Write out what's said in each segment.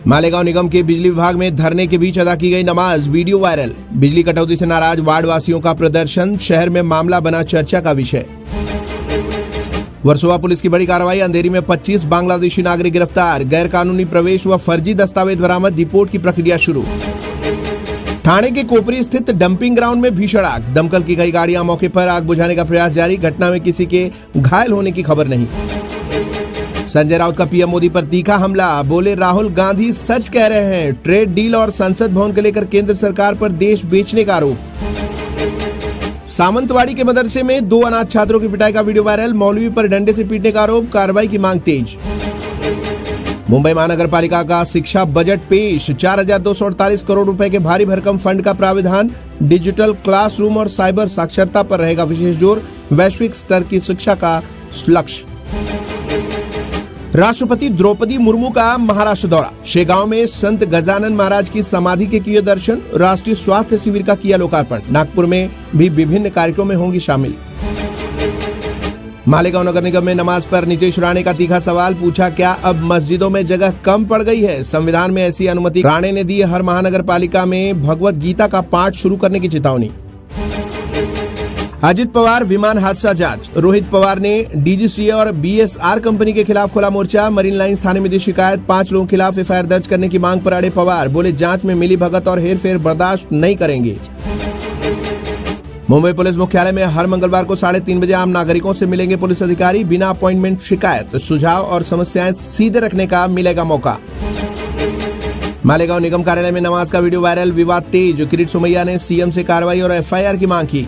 मालेगांव निगम के बिजली विभाग में धरने के बीच अदा की गई नमाज, वीडियो वायरल। बिजली कटौती से नाराज वार्ड वासियों का प्रदर्शन, शहर में मामला बना चर्चा का विषय। वर्सोवा पुलिस की बड़ी कार्रवाई, अंधेरी में 25 बांग्लादेशी नागरिक गिरफ्तार, गैर कानूनी प्रवेश व फर्जी दस्तावेज बरामद, रिपोर्ट की प्रक्रिया शुरू। ठाणे के कोपरी स्थित डंपिंग ग्राउंड में भीषण आग, दमकल की कई गाड़ियां मौके पर, आग बुझाने का प्रयास जारी, घटना में किसी के घायल होने की खबर नहीं। संजय राउत का पीएम मोदी पर तीखा हमला, बोले राहुल गांधी सच कह रहे हैं, ट्रेड डील और संसद भवन को लेकर केंद्र सरकार पर देश बेचने का आरोप। सावंतवाड़ी के मदरसे में 2 अनाथ छात्रों की पिटाई का वीडियो वायरल, मौलवी पर डंडे से पीटने का आरोप, कार्रवाई की मांग तेज। मुंबई महानगर पालिका का शिक्षा बजट पेश, 4,248 करोड़ रुपए के भारी भरकम फंड का प्राविधान, डिजिटल क्लासरूम और साइबर साक्षरता पर रहेगा विशेष जोर, वैश्विक स्तर की शिक्षा का लक्ष्य। राष्ट्रपति द्रौपदी मुर्मू का महाराष्ट्र दौरा, शेगांव में संत गजानन महाराज की समाधि के किए दर्शन, राष्ट्रीय स्वास्थ्य शिविर का किया लोकार्पण, नागपुर में भी विभिन्न कार्यक्रमों में होंगी शामिल। मालेगांव नगर निगम में नमाज पर नीतीश राणे का तीखा सवाल, पूछा क्या अब मस्जिदों में जगह कम पड़ गई है? संविधान में ऐसी अनुमति राणे ने दी, हर महानगर पालिका में भगवत गीता का पाठ शुरू करने की चेतावनी। अजित पवार विमान हादसा जांच, रोहित पवार ने डीजीसीए और बीएसआर कंपनी के खिलाफ खोला मोर्चा, मरीन लाइंस थाने में दी शिकायत, 5 लोगों के खिलाफ एफआईआर दर्ज करने की मांग पर अड़े पवार, बोले जांच में मिली भगत और हेरफेर बर्दाश्त नहीं करेंगे। मुंबई पुलिस मुख्यालय में हर मंगलवार को 3:30 बजे आम नागरिकों से मिलेंगे पुलिस अधिकारी, बिना अपॉइंटमेंट शिकायत, सुझाव और समस्याएं सीधे रखने का मिलेगा मौका। मालेगांव निगम कार्यालय में नमाज का वीडियो वायरल, विवाद तेज, किरीट सोमैया ने सीएम से कार्रवाई और एफआईआर की मांग की।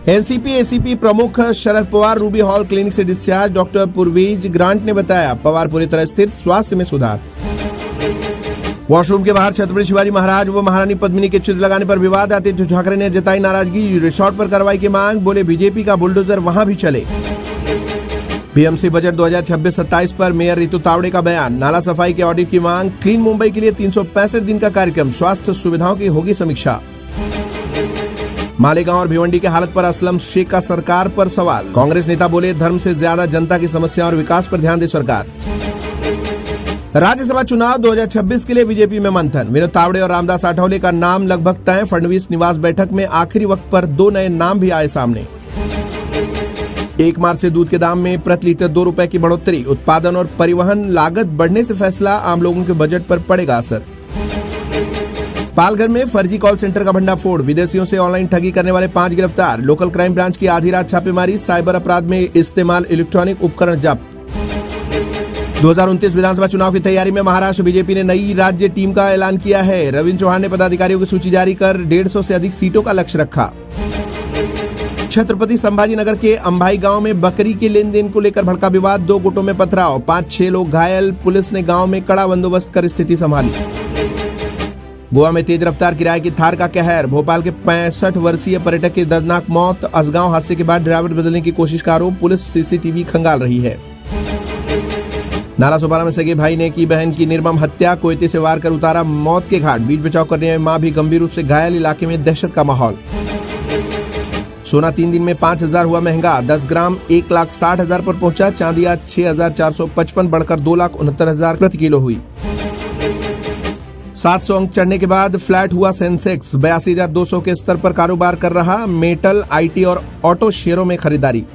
एनसीपी एसीपी प्रमुख Sharad Pawar Ruby hall clinic से डिस्चार्ज, डॉक्टर पूर्वीज ग्रांट ने बताया पवार पूरी तरह स्थिर, स्वास्थ्य में सुधार। वॉशरूम के बाहर छत्रपति शिवाजी महाराज व महारानी पद्मिनी के चित्र लगाने पर विवाद, आदित्य ठाकरे ने जताई नाराजगी, रिसोर्ट पर कार्रवाई की मांग, बोले बीजेपी का बुलडोजर वहां भी चले। बीएमसी बजट 2026-27 पर मेयर रितु तावड़े का बयान, नाला सफाई के ऑडिट की मांग, क्लीन मुंबई के लिए 365 दिन का कार्यक्रम, स्वास्थ्य सुविधाओं की होगी समीक्षा। मालेगांव और भिवंडी की हालत पर असलम शेख का सरकार पर सवाल, कांग्रेस नेता बोले धर्म से ज्यादा जनता की समस्या और विकास पर ध्यान दे सरकार। राज्यसभा चुनाव 2026 के लिए बीजेपी में मंथन, विनोद तावड़े और रामदास आठवले का नाम लगभग तय, फडणवीस निवास बैठक में आखिरी वक्त पर 2 नए नाम भी आए सामने। 1 मार्च से दूध के दाम में प्रति लीटर 2 रुपए की बढ़ोतरी, उत्पादन और परिवहन लागत बढ़ने से फैसला, आम लोगों के बजट पर पड़ेगा असर। पालघर में फर्जी कॉल सेंटर का भंडाफोड़, विदेशियों से ऑनलाइन ठगी करने वाले 5 गिरफ्तार, लोकल क्राइम ब्रांच की आधी रात छापेमारी, साइबर अपराध में इस्तेमाल इलेक्ट्रॉनिक उपकरण जब्त। 2029 विधानसभा चुनाव की तैयारी में महाराष्ट्र बीजेपी ने नई राज्य टीम का ऐलान किया है, रविंद्र चौहान ने पदाधिकारियों की सूची जारी कर 150 से अधिक सीटों का लक्ष्य रखा। छत्रपति संभाजी नगर के अंबाई गांव में बकरी के लेन देन को लेकर भड़का विवाद, 2 गुटों में पथराव, 5-6 लोग घायल, पुलिस ने गांव में कड़ा बंदोबस्त कर स्थिति संभाली। गोवा में तेज रफ्तार किराए की थार का कहर, भोपाल के 65 वर्षीय पर्यटक की दर्दनाक मौत, असगांव हादसे के बाद ड्राइवर बदलने की कोशिश का आरोप, पुलिस सीसीटीवी खंगाल रही है। नाला सोपारा में सगे भाई ने की बहन की निर्मम हत्या, कोयते से वार कर उतारा मौत के घाट, बीच बचाव करने में मां भी गंभीर रूप से घायल, इलाके में दहशत का माहौल। सोना 3 दिन में 5,000 हुआ महंगा, 10 ग्राम 1,60,000 पर पहुंचा, चांदी आज 6,455 बढ़कर 2,69,000 प्रति किलो हुई। 700 अंक चढ़ने के बाद फ्लैट हुआ सेंसेक्स, 82,200 के स्तर पर कारोबार कर रहा, मेटल, आईटी और ऑटो शेयरों में खरीदारी।